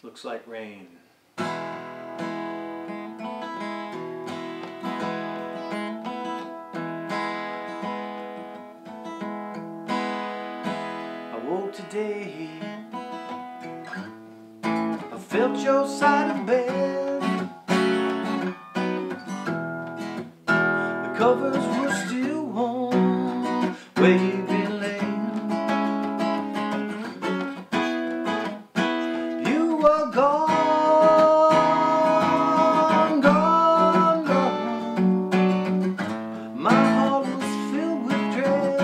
Looks like rain. I woke today, I felt your side of bed. The covers were still warm where you'd been laying. You were gone, gone, gone. My heart was filled with dread.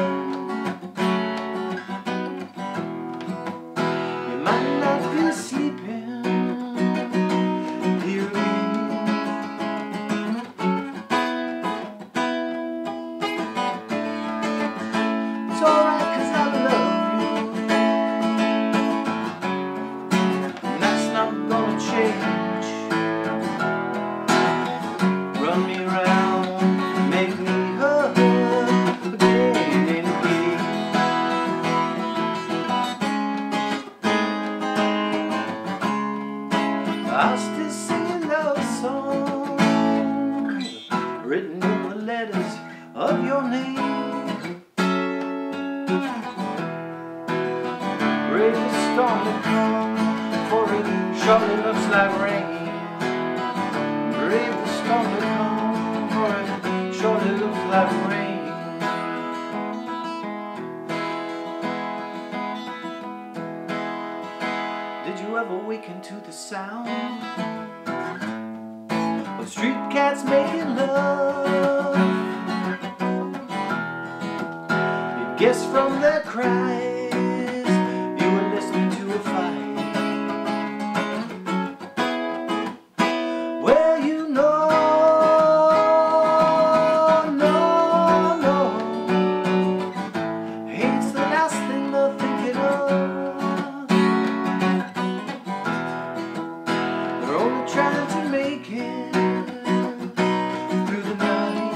You might not be sleeping here again. It's alright 'cause I love you, and that's not gonna change. Run me around, make me hurt again and again. I'll still sing a love song written in the letters of your name. Brave the storm to come, for it surely looks like rain. Brave the storm to come, for it surely looks like rain. Did you ever waken to the sound of street cats making love? You'd guess from their cries you were listening to a fight. Well, you know, no, no, hate's the last thing they're thinking of. They're only trying to make it through the night.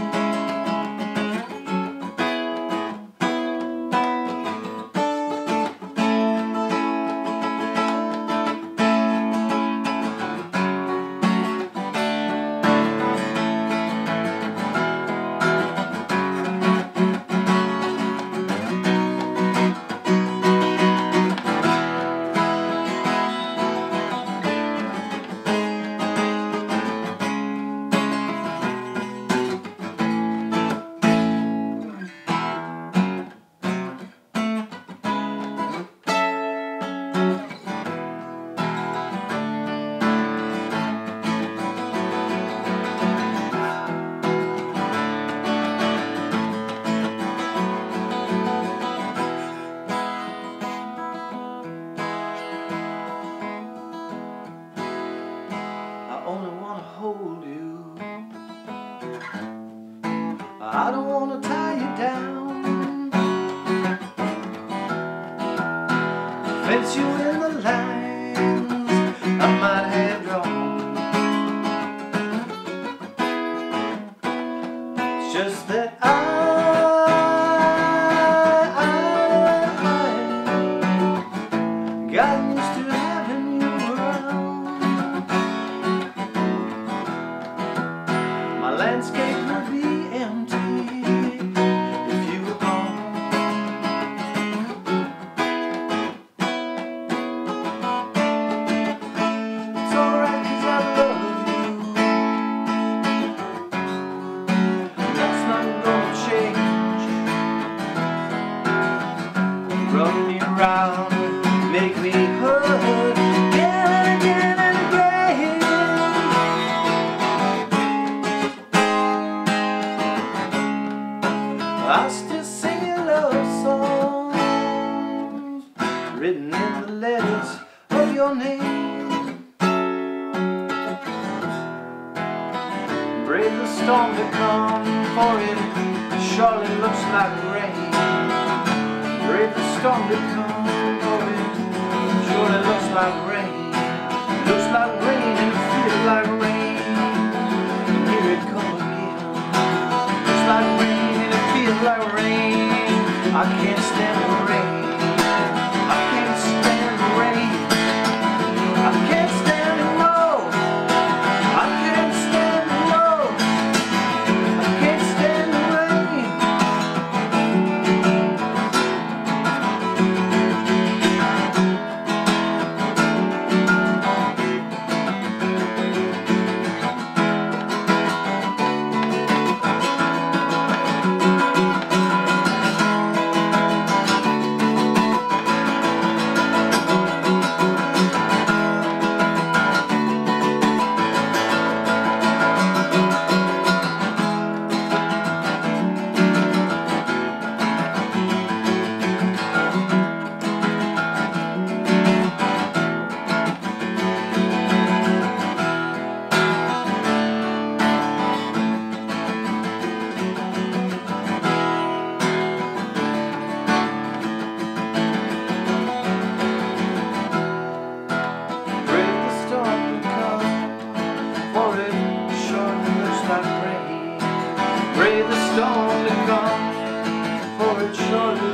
I only want to hold you, I don't want to tie you down, fence you in the lines I might have drawn. It's just that I got used to having you around. My landscape would be empty if you were gone. It's alright 'cause I love you, and that's not gonna change. Run me around, make me hurt again, again and again. I still sing love songs written in the letters of your name. Brave the storm to come, for it surely looks like rain. Brave the storm to come, for it surely looks like rain. Looks like rain and it feels like rain. And here it comes again. Looks like rain and it feels like rain. I can't stand the rain. I can't stand the rain. I can't stand Brave the storm to come, for it surely